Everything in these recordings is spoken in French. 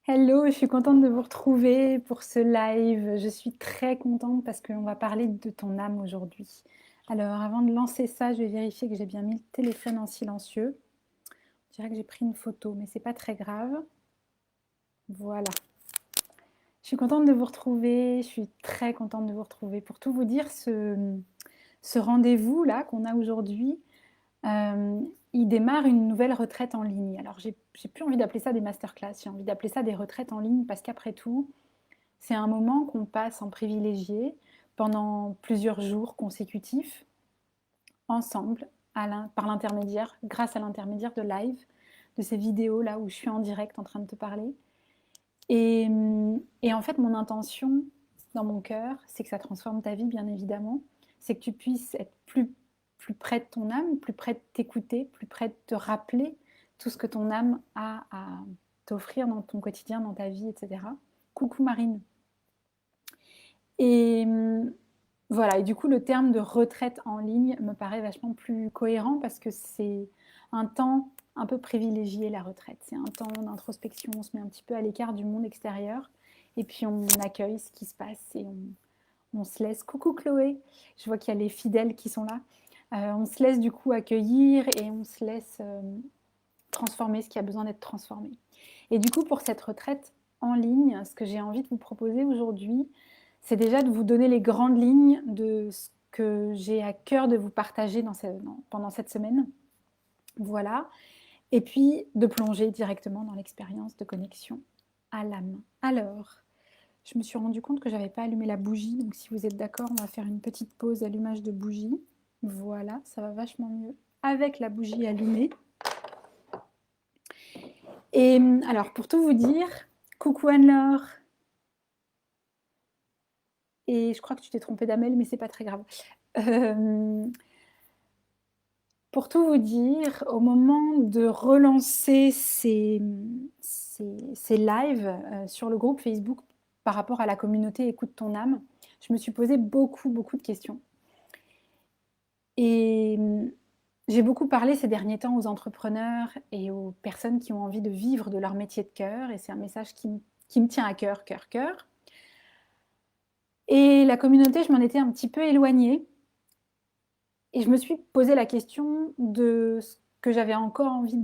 Hello, je suis contente de vous retrouver pour ce live. Je suis très contente parce qu'on va parler de ton âme aujourd'hui. Alors, avant de lancer ça, je vais vérifier que j'ai bien mis le téléphone en silencieux. Je dirais que j'ai pris une photo, mais c'est pas très grave. Voilà. Je suis contente de vous retrouver. Je suis très contente de vous retrouver. Pour tout vous dire, ce rendez-vous là qu'on a aujourd'hui, euh, il démarre une nouvelle retraite en ligne. Alors, j'ai plus envie d'appeler ça des masterclass. J'ai envie d'appeler ça des retraites en ligne parce qu'après tout, c'est un moment qu'on passe en privilégié pendant plusieurs jours consécutifs, ensemble, par l'intermédiaire, grâce à l'intermédiaire de live, de ces vidéos là où je suis en direct en train de te parler. Et, et en fait, mon intention dans mon cœur, c'est que ça transforme ta vie, bien évidemment. C'est que tu puisses être plus près de ton âme, plus près de t'écouter, plus près de te rappeler tout ce que ton âme a à t'offrir dans ton quotidien, dans ta vie, etc. Coucou Marine. Et voilà, et du coup, le terme de retraite en ligne me paraît vachement plus cohérent parce que c'est un temps un peu privilégié, la retraite. C'est un temps d'introspection, on se met un petit peu à l'écart du monde extérieur et puis on accueille ce qui se passe et on se laisse. Coucou Chloé, je vois qu'il y a les fidèles qui sont là. On se laisse du coup accueillir et on se laisse transformer ce qui a besoin d'être transformé. Et du coup, pour cette retraite en ligne, ce que j'ai envie de vous proposer aujourd'hui, c'est déjà de vous donner les grandes lignes de ce que j'ai à cœur de vous partager pendant cette semaine. Voilà. Et puis de plonger directement dans l'expérience de connexion à l'âme. Alors, je me suis rendu compte que je n'avais pas allumé la bougie, donc si vous êtes d'accord, on va faire une petite pause allumage de bougie. Voilà, ça va vachement mieux avec la bougie allumée. Et alors, pour tout vous dire, coucou Anne-Laure. Et je crois que tu t'es trompée d'Amel, mais c'est pas très grave. Pour tout vous dire, au moment de relancer ces lives sur le groupe Facebook par rapport à la communauté Écoute ton âme, je me suis posé beaucoup de questions. Et j'ai beaucoup parlé ces derniers temps aux entrepreneurs et aux personnes qui ont envie de vivre de leur métier de cœur. Et c'est un message qui me tient à cœur. Et la communauté, je m'en étais un petit peu éloignée. Et je me suis posé la question de ce que j'avais encore envie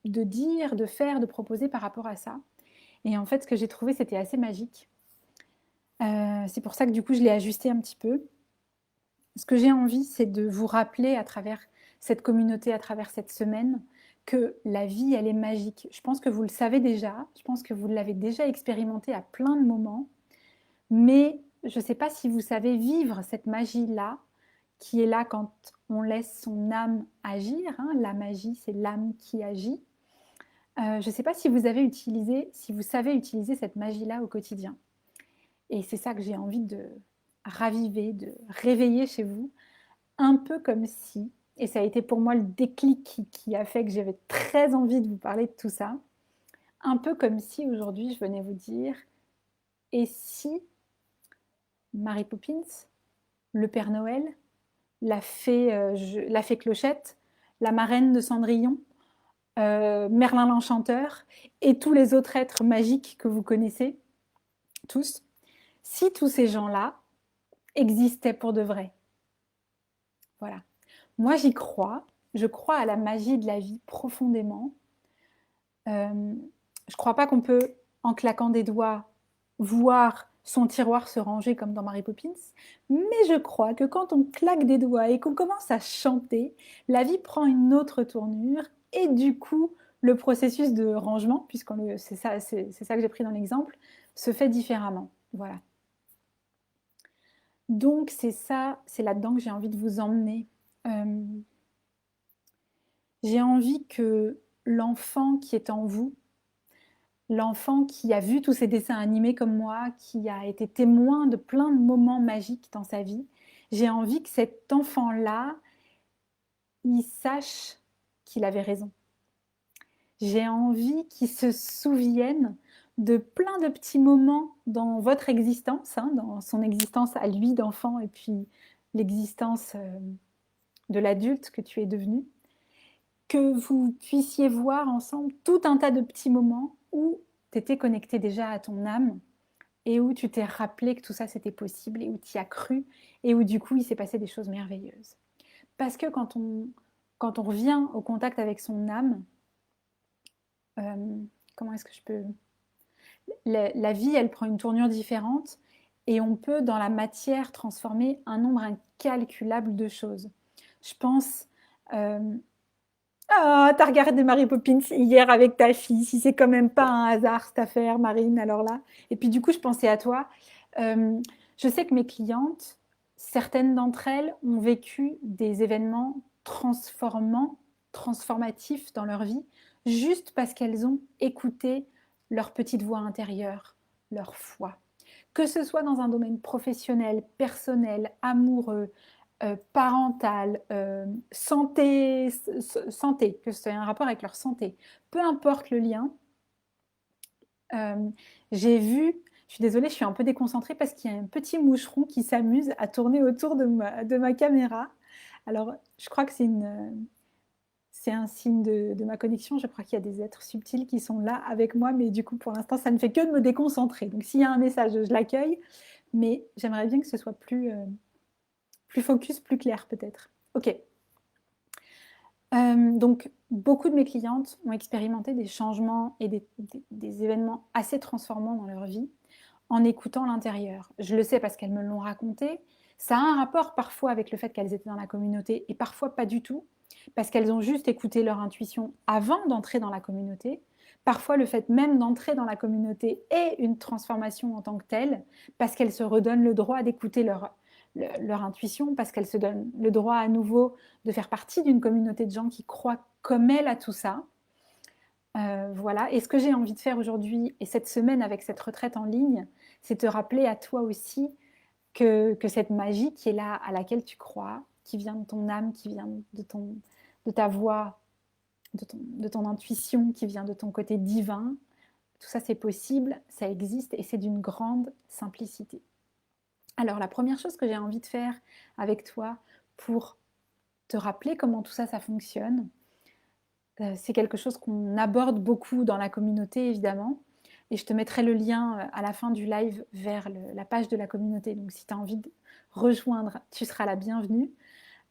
de dire, de faire, de proposer par rapport à ça. Et en fait, ce que j'ai trouvé, c'était assez magique. C'est pour ça que du coup, je l'ai ajusté un petit peu. Ce que j'ai envie, c'est de vous rappeler à travers cette communauté, à travers cette semaine, que la vie, elle est magique. Je pense que vous le savez déjà, je pense que vous l'avez déjà expérimenté à plein de moments, mais je ne sais pas si vous savez vivre cette magie-là, qui est là quand on laisse son âme agir. Hein. La magie, c'est l'âme qui agit. Je ne sais pas si vous savez utiliser cette magie-là au quotidien. Et c'est ça que j'ai envie de raviver, de réveiller chez vous, un peu comme si, et ça a été pour moi le déclic qui a fait que j'avais très envie de vous parler de tout ça, un peu comme si aujourd'hui je venais vous dire, et si Mary Poppins, le Père Noël, la fée Clochette, la marraine de Cendrillon, Merlin l'Enchanteur et tous les autres êtres magiques que vous connaissez tous, si tous ces gens-là existaient pour de vrai. Voilà. Moi, j'y crois. Je crois à la magie de la vie profondément. Je ne crois pas qu'on peut, en claquant des doigts, voir son tiroir se ranger comme dans Mary Poppins, mais je crois que quand on claque des doigts et qu'on commence à chanter, la vie prend une autre tournure et du coup, le processus de rangement, c'est ça que j'ai pris dans l'exemple, se fait différemment. Voilà. Donc c'est là-dedans que j'ai envie de vous emmener. Euh, j'ai envie que l'enfant qui est en vous, l'enfant qui a vu tous ces dessins animés comme moi, qui a été témoin de plein de moments magiques dans sa vie, j'ai envie que cet enfant-là, il sache qu'il avait raison. J'ai envie qu'il se souvienne de plein de petits moments dans votre existence, hein, dans son existence à lui d'enfant et puis l'existence de l'adulte que tu es devenu, que vous puissiez voir ensemble tout un tas de petits moments où tu étais connecté déjà à ton âme et où tu t'es rappelé que tout ça c'était possible et où tu y as cru et où du coup il s'est passé des choses merveilleuses. Parce que quand on revient au contact avec son âme, comment est-ce que je peux... La vie, elle prend une tournure différente et on peut, dans la matière, transformer un nombre incalculable de choses. Je pense... Ah, t'as regardé Mary Poppins hier avec ta fille, si c'est quand même pas un hasard cette affaire, Marine, alors là. Et puis du coup, je pensais à toi. Je sais que mes clientes, certaines d'entre elles ont vécu des événements transformatifs dans leur vie, juste parce qu'elles ont écouté leur petite voix intérieure, leur foi. Que ce soit dans un domaine professionnel, personnel, amoureux, parental, santé, que c'est un rapport avec leur santé, peu importe le lien, j'ai vu, je suis désolée, je suis un peu déconcentrée parce qu'il y a un petit moucheron qui s'amuse à tourner autour de ma caméra. Alors, je crois que c'est un signe de ma connexion. Je crois qu'il y a des êtres subtils qui sont là avec moi, mais du coup, pour l'instant, ça ne fait que de me déconcentrer. Donc, s'il y a un message, je l'accueille, mais j'aimerais bien que ce soit plus focus, plus clair peut-être. Ok. Donc, beaucoup de mes clientes ont expérimenté des changements et des événements assez transformants dans leur vie en écoutant l'intérieur. Je le sais parce qu'elles me l'ont raconté. Ça a un rapport parfois avec le fait qu'elles étaient dans la communauté et parfois pas du tout, parce qu'elles ont juste écouté leur intuition avant d'entrer dans la communauté. Parfois, le fait même d'entrer dans la communauté est une transformation en tant que telle, parce qu'elles se redonnent le droit d'écouter leur intuition, parce qu'elles se donnent le droit à nouveau de faire partie d'une communauté de gens qui croient comme elles à tout ça. Voilà. Et ce que j'ai envie de faire aujourd'hui et cette semaine avec cette retraite en ligne, c'est te rappeler à toi aussi que cette magie qui est là, à laquelle tu crois, qui vient de ton âme, qui vient de ta voix, de ton intuition, qui vient de ton côté divin, tout ça c'est possible, ça existe et c'est d'une grande simplicité. Alors la première chose que j'ai envie de faire avec toi pour te rappeler comment tout ça, ça fonctionne, c'est quelque chose qu'on aborde beaucoup dans la communauté évidemment. Et je te mettrai le lien à la fin du live vers la page de la communauté. Donc si tu as envie de rejoindre, tu seras la bienvenue.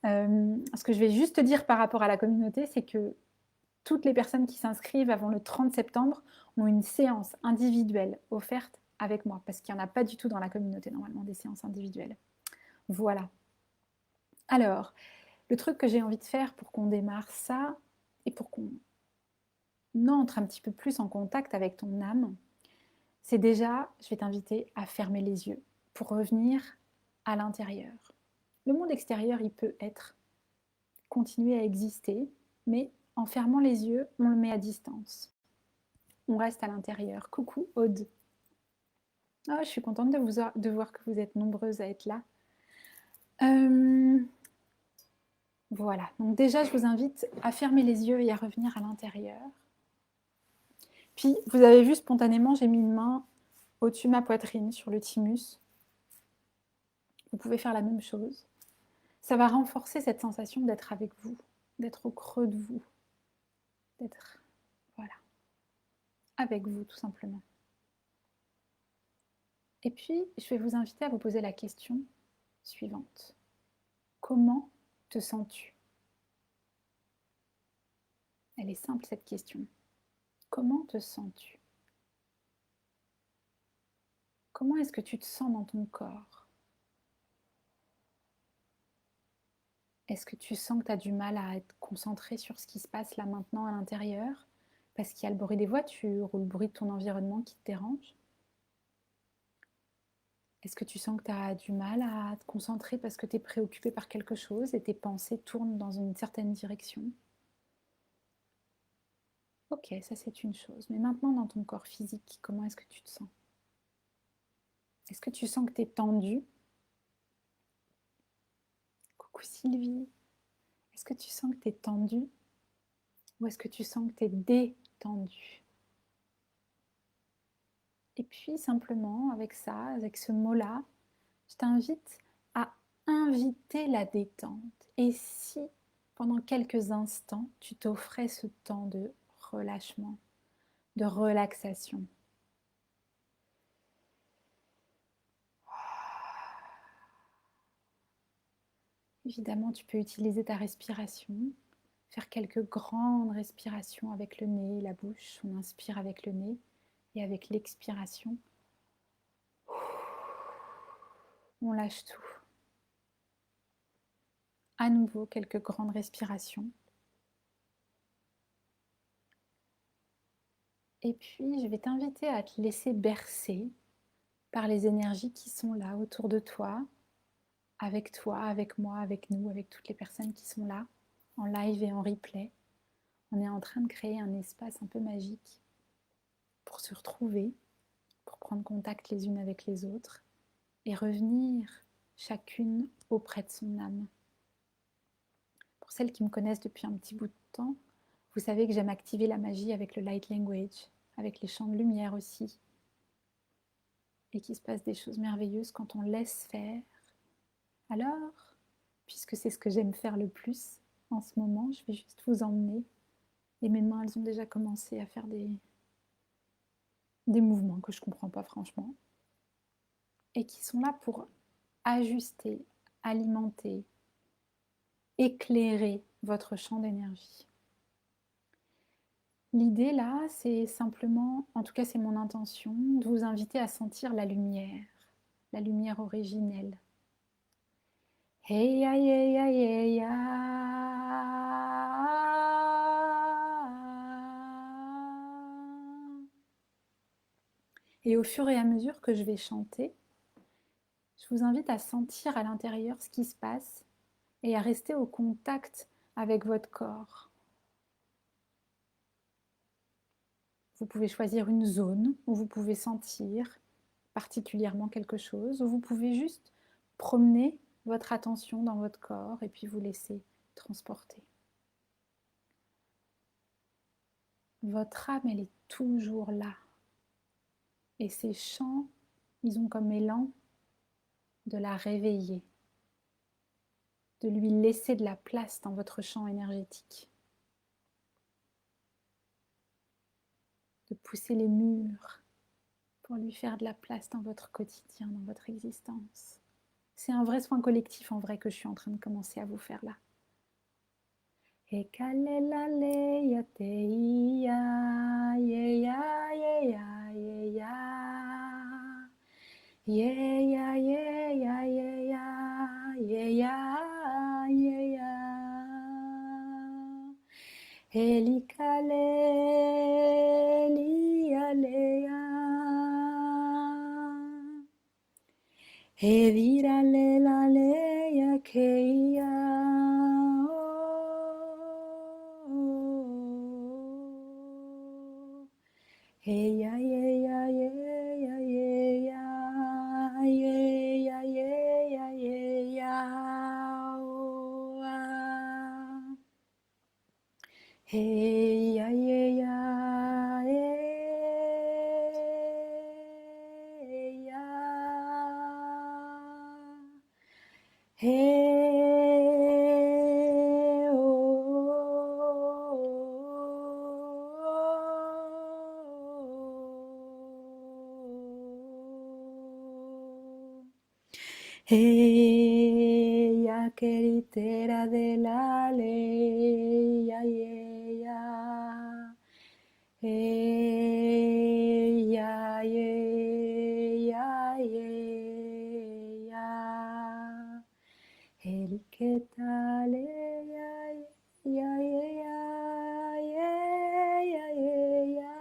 Ce que je vais juste te dire par rapport à la communauté, c'est que toutes les personnes qui s'inscrivent avant le 30 septembre ont une séance individuelle offerte avec moi, parce qu'il n'y en a pas du tout dans la communauté normalement des séances individuelles. Voilà. Alors, le truc que j'ai envie de faire pour qu'on démarre ça, et pour qu'on entre un petit peu plus en contact avec ton âme, c'est déjà, je vais t'inviter à fermer les yeux pour revenir à l'intérieur. Le monde extérieur, il peut continuer à exister, mais en fermant les yeux, on le met à distance. On reste à l'intérieur. Coucou Aude. Oh, je suis contente de voir que vous êtes nombreuses à être là. Voilà, donc déjà je vous invite à fermer les yeux et à revenir à l'intérieur. Puis vous avez vu spontanément, j'ai mis une main au-dessus de ma poitrine sur le thymus. Vous pouvez faire la même chose. Ça va renforcer cette sensation d'être avec vous, d'être au creux de vous, d'être, voilà, avec vous tout simplement. Et puis, je vais vous inviter à vous poser la question suivante. Comment te sens-tu? Elle est simple cette question. Comment te sens-tu? Comment est-ce que tu te sens dans ton corps? Est-ce que tu sens que tu as du mal à être concentré sur ce qui se passe là maintenant à l'intérieur? Parce qu'il y a le bruit des voitures ou le bruit de ton environnement qui te dérange? Est-ce que tu sens que tu as du mal à te concentrer parce que tu es préoccupé par quelque chose et tes pensées tournent dans une certaine direction? Ok, ça c'est une chose. Mais maintenant dans ton corps physique, comment est-ce que tu te sens? Est-ce que tu sens que tu es tendu? Coucou Sylvie. Est-ce que tu sens que tu es tendu? Ou est-ce que tu sens que tu es détendu? Et puis simplement avec ça, avec ce mot-là, je t'invite à inviter la détente. Et si pendant quelques instants, tu t'offrais ce temps de relâchement, de relaxation? Évidemment, tu peux utiliser ta respiration, faire quelques grandes respirations avec le nez et la bouche. On inspire avec le nez et avec l'expiration, on lâche tout. À nouveau, quelques grandes respirations. Et puis, je vais t'inviter à te laisser bercer par les énergies qui sont là autour de toi, avec moi, avec nous, avec toutes les personnes qui sont là, en live et en replay. On est en train de créer un espace un peu magique pour se retrouver, pour prendre contact les unes avec les autres et revenir chacune auprès de son âme. Pour celles qui me connaissent depuis un petit bout de temps, vous savez que j'aime activer la magie avec le light language, avec les champs de lumière aussi, et qu'il se passe des choses merveilleuses quand on laisse faire. Alors, puisque c'est ce que j'aime faire le plus en ce moment, je vais juste vous emmener. Et mes mains, elles ont déjà commencé à faire des mouvements que je ne comprends pas franchement, et qui sont là pour ajuster, alimenter, éclairer votre champ d'énergie. L'idée là, c'est simplement, en tout cas c'est mon intention, de vous inviter à sentir la lumière originelle. Hey ya hey ya hey ya. Et au fur et à mesure que je vais chanter, je vous invite à sentir à l'intérieur ce qui se passe et à rester au contact avec votre corps. Vous pouvez choisir une zone où vous pouvez sentir particulièrement quelque chose, ou vous pouvez juste promener votre attention dans votre corps et puis vous laisser transporter. Votre âme, elle est toujours là. Et ces chants, ils ont comme élan de la réveiller, de lui laisser de la place dans votre champ énergétique, de pousser les murs pour lui faire de la place dans votre quotidien, dans votre existence. C'est un vrai soin collectif en vrai que je suis en train de commencer à vous faire là. Et kalelale ya te ya ye ya ye ya ye ya ye ya ye ya ye ya ye ya ye ya elikale li le ya edirale la le ya ke ya. Hey ya ye ya ye ya ye ya ye ya ye ya ye ya hey ya ye ya ya hey ella queritera de la ley, ya, ella, ella, ella, ella, el que tal, ella, ella, ella, ella.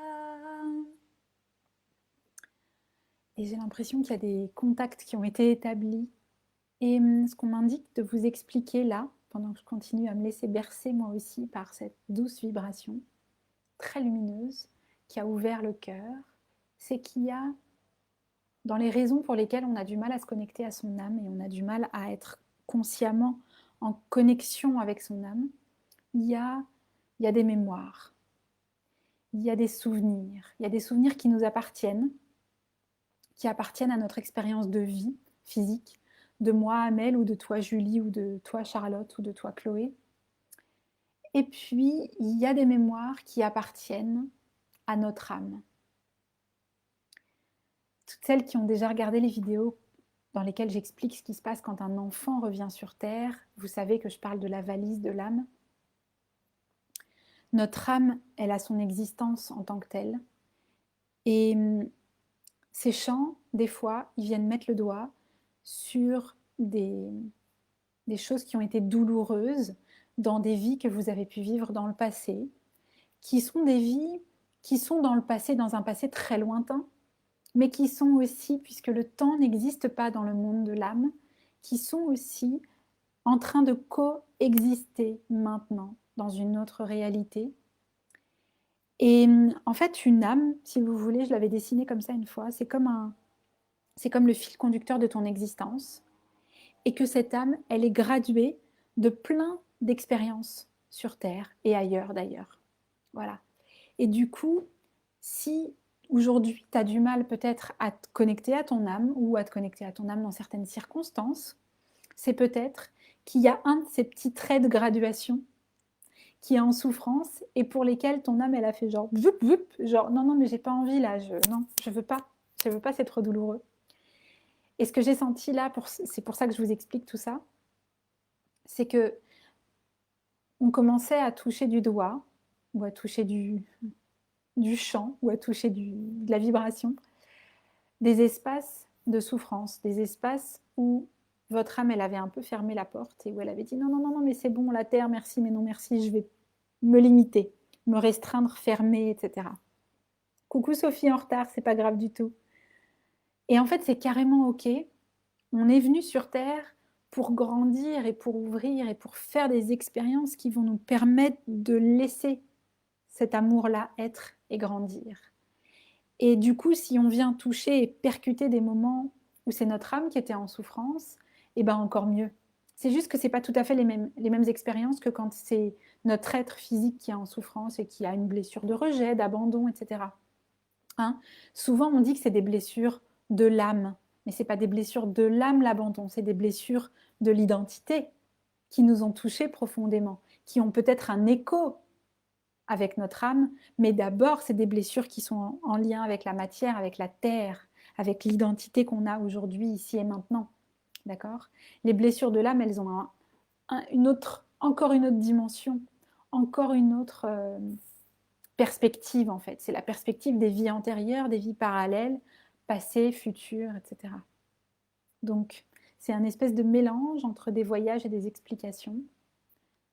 Et j'ai l'impression qu'il y a des contacts qui ont été établis. Et ce qu'on m'indique de vous expliquer là, pendant que je continue à me laisser bercer moi aussi par cette douce vibration, très lumineuse, qui a ouvert le cœur, c'est qu'il y a, dans les raisons pour lesquelles on a du mal à se connecter à son âme et on a du mal à être consciemment en connexion avec son âme, il y a des mémoires, il y a des souvenirs qui nous appartiennent, qui appartiennent à notre expérience de vie physique, de moi Amel ou de toi Julie ou de toi Charlotte ou de toi Chloé. Et puis il y a des mémoires qui appartiennent à notre âme. Toutes celles qui ont déjà regardé les vidéos dans lesquels j'explique ce qui se passe quand un enfant revient sur Terre. Vous savez que je parle de la valise de l'âme. Notre âme, elle a son existence en tant que telle. Et ces chants, des fois, ils viennent mettre le doigt sur des choses qui ont été douloureuses dans des vies que vous avez pu vivre dans le passé, qui sont des vies qui sont dans le passé, dans un passé très lointain, mais qui sont aussi, puisque le temps n'existe pas dans le monde de l'âme, qui sont aussi en train de coexister maintenant dans une autre réalité. Et en fait, une âme, si vous voulez, je l'avais dessinée comme ça une fois, c'est comme le fil conducteur de ton existence, et que cette âme, elle est graduée de plein d'expériences sur Terre et ailleurs d'ailleurs. Voilà. Et du coup, si aujourd'hui tu as du mal peut-être à te connecter à ton âme ou à te connecter à ton âme dans certaines circonstances, c'est peut-être qu'il y a un de ces petits traits de graduation qui est en souffrance et pour lesquels ton âme elle a fait genre vup vup, genre non mais j'ai pas envie là, non, je veux pas, c'est trop douloureux. Et ce que j'ai senti là, c'est pour ça que je vous explique tout ça, c'est que on commençait à toucher du doigt ou à toucher du chant ou à toucher de la vibration, des espaces de souffrance, des espaces où votre âme, elle avait un peu fermé la porte et où elle avait dit non, mais c'est bon, la terre, merci, mais non, merci, je vais me limiter, me restreindre, fermer, etc. Coucou Sophie en retard, c'est pas grave du tout. Et en fait, c'est carrément OK. On est venu sur Terre pour grandir et pour ouvrir et pour faire des expériences qui vont nous permettre de laisser cet amour-là être et grandir. Et du coup, si on vient toucher et percuter des moments où c'est notre âme qui était en souffrance, et ben encore mieux. C'est juste que c'est pas tout à fait les mêmes expériences que quand c'est notre être physique qui est en souffrance et qui a une blessure de rejet, d'abandon, etc. Hein, souvent, on dit que c'est des blessures de l'âme, mais c'est pas des blessures de l'âme l'abandon, c'est des blessures de l'identité qui nous ont touchés profondément, qui ont peut-être un écho avec notre âme, mais d'abord, c'est des blessures qui sont en lien avec la matière, avec la terre, avec l'identité qu'on a aujourd'hui, ici et maintenant. D'accord? Les blessures de l'âme, elles ont encore une autre dimension, encore une autre perspective, en fait. C'est la perspective des vies antérieures, des vies parallèles, passées, futures, etc. Donc, c'est un espèce de mélange entre des voyages et des explications.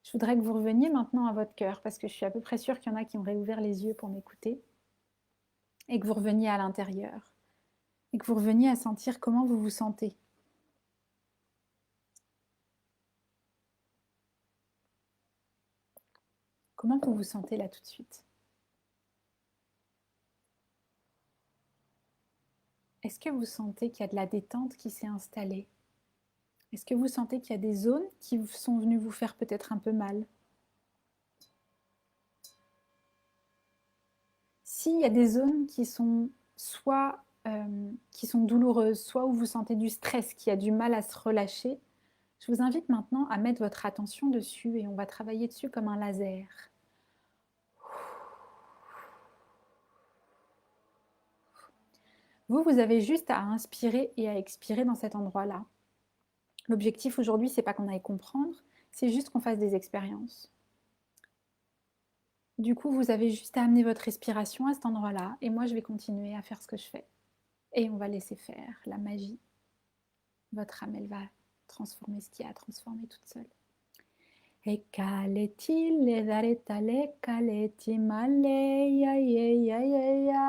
Je voudrais que vous reveniez maintenant à votre cœur, parce que je suis à peu près sûre qu'il y en a qui ont réouvert les yeux pour m'écouter, et que vous reveniez à l'intérieur, et que vous reveniez à sentir comment vous vous sentez. Comment vous vous sentez là tout de suite? Est-ce que vous sentez qu'il y a de la détente qui s'est installée? Est-ce que vous sentez qu'il y a des zones qui sont venues vous faire peut-être un peu mal? S'il y a des zones qui sont soit qui sont douloureuses, soit où vous sentez du stress, qui a du mal à se relâcher, je vous invite maintenant à mettre votre attention dessus et on va travailler dessus comme un laser. Vous avez juste à inspirer et à expirer dans cet endroit-là. L'objectif aujourd'hui, c'est pas qu'on aille comprendre, c'est juste qu'on fasse des expériences. Du coup, vous avez juste à amener votre respiration à cet endroit-là et moi, je vais continuer à faire ce que je fais. Et on va laisser faire la magie. Votre âme, elle va transformer ce qu'il y a à transformer toute seule. Ekaleti le dareta le kaleti male ya ya ya ya ya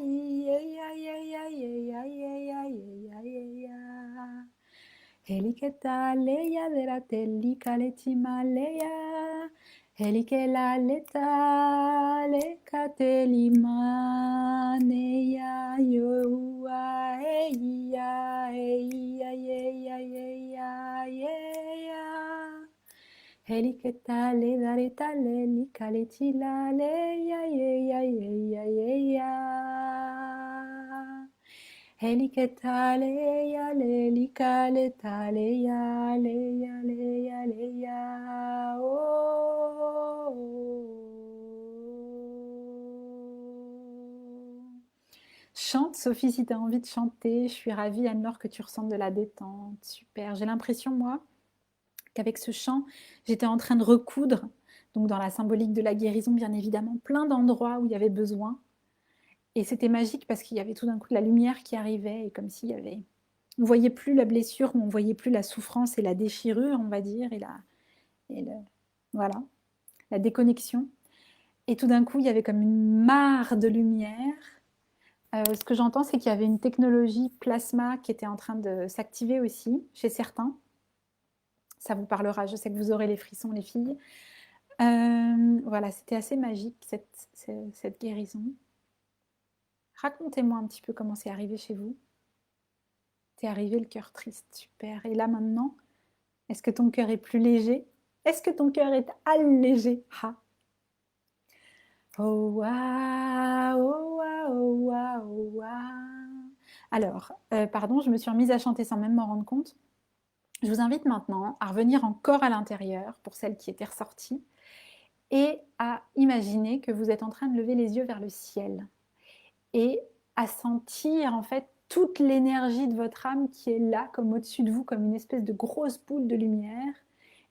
ya ya ya ya ya ya Heliketa le ya derate kaleti male ya Helikela leta le kateli mane ya yo ya Heliketa le dareta le likaleti la le ya Heliketa le ya le likaleta le ya Chante, Sophie, si tu as envie de chanter. Je suis ravie, Anne-Laure, que tu ressentes de la détente. Super. J'ai l'impression, moi, qu'avec ce chant, j'étais en train de recoudre, donc dans la symbolique de la guérison, bien évidemment, plein d'endroits où il y avait besoin. Et c'était magique parce qu'il y avait tout d'un coup de la lumière qui arrivait et comme s'il y avait... On voyait plus la blessure, on voyait plus la souffrance et la déchirure, on va dire, voilà, la déconnexion. Et tout d'un coup, il y avait comme une mare de lumière. Ce que j'entends, c'est qu'il y avait une technologie plasma qui était en train de s'activer aussi chez certains. Ça vous parlera, je sais que vous aurez les frissons, les filles. Voilà, c'était assez magique, cette guérison. Racontez-moi un petit peu comment c'est arrivé chez vous. T'es arrivé le cœur triste, super. Et là maintenant, est-ce que ton cœur est plus léger? Est-ce que ton cœur est allégé? Ha. Oh wa, oh wa, oh wa, oh wa. Alors, pardon, je me suis remise à chanter sans même m'en rendre compte. Je vous invite maintenant à revenir encore à l'intérieur, pour celles qui étaient ressorties, et à imaginer que vous êtes en train de lever les yeux vers le ciel et à sentir en fait toute l'énergie de votre âme qui est là, comme au-dessus de vous, comme une espèce de grosse boule de lumière.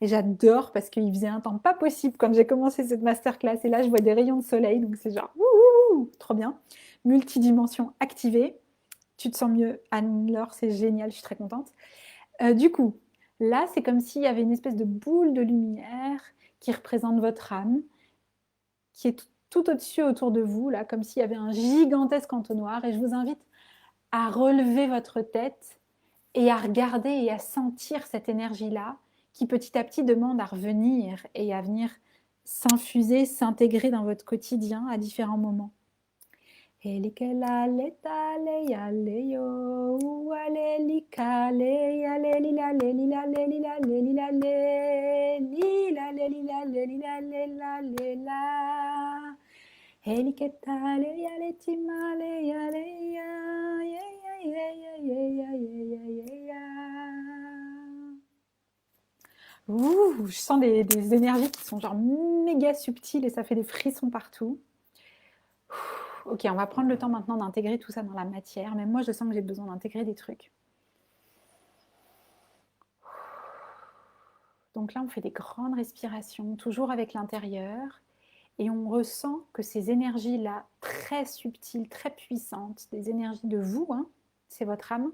Et j'adore parce qu'il faisait un temps pas possible quand j'ai commencé cette masterclass. Et là, je vois des rayons de soleil, donc c'est genre wouhou, trop bien. Multidimension activée. Tu te sens mieux, Anne-Laure, c'est génial, je suis très contente. Du coup, là, c'est comme s'il y avait une espèce de boule de lumière qui représente votre âme, qui est tout au-dessus autour de vous, là, comme s'il y avait un gigantesque entonnoir. Et je vous invite à relever votre tête et à regarder et à sentir cette énergie-là qui petit à petit demande à revenir et à venir s'infuser, s'intégrer dans votre quotidien à différents moments. Ouh, je sens des énergies qui sont genre méga subtiles et ça fait des frissons partout. Ok, on va prendre le temps maintenant d'intégrer tout ça dans la matière. Même moi, je sens que j'ai besoin d'intégrer des trucs. Donc là, on fait des grandes respirations, toujours avec l'intérieur. Et on ressent que ces énergies-là, très subtiles, très puissantes, des énergies de vous, hein, c'est votre âme,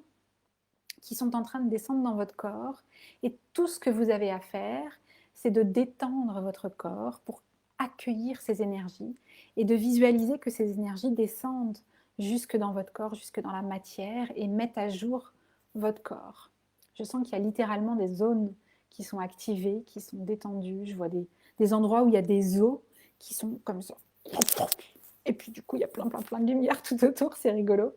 qui sont en train de descendre dans votre corps. Et tout ce que vous avez à faire, c'est de détendre votre corps pour accueillir ces énergies et de visualiser que ces énergies descendent jusque dans votre corps, jusque dans la matière et mettent à jour votre corps. Je sens qu'il y a littéralement des zones qui sont activées, qui sont détendues. Je vois des endroits où il y a des os qui sont comme ça. Et puis du coup, il y a plein de lumière tout autour, c'est rigolo.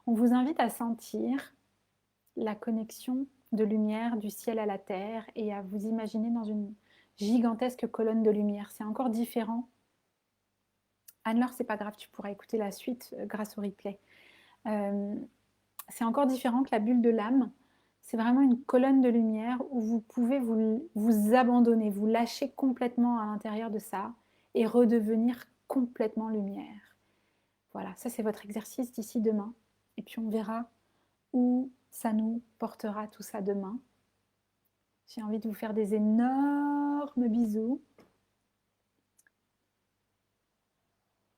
On vous invite à sentir la connexion de lumière du ciel à la terre et à vous imaginer dans une gigantesque colonne de lumière. C'est encore différent. Anne-Laure, c'est pas grave, tu pourras écouter la suite grâce au replay. C'est encore différent que la bulle de l'âme. C'est vraiment une colonne de lumière où vous pouvez vous abandonner, vous lâcher complètement à l'intérieur de ça et redevenir complètement lumière. Voilà, ça c'est votre exercice d'ici demain. Et puis on verra où ça nous portera tout ça demain. J'ai envie de vous faire des énormes bisous.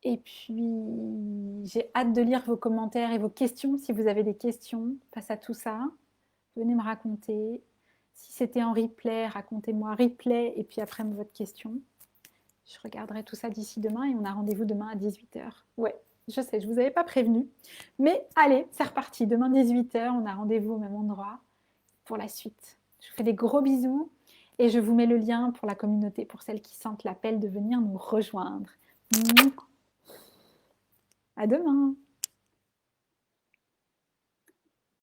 Et puis, j'ai hâte de lire vos commentaires et vos questions. Si vous avez des questions face à tout ça, venez me raconter. Si c'était en replay, racontez-moi replay et puis après votre question. Je regarderai tout ça d'ici demain et on a rendez-vous demain à 18h. Ouais, je sais, je ne vous avais pas prévenu. Mais allez, c'est reparti. Demain 18h, on a rendez-vous au même endroit pour la suite. Je vous fais des gros bisous et je vous mets le lien pour la communauté, pour celles qui sentent l'appel de venir nous rejoindre. À demain!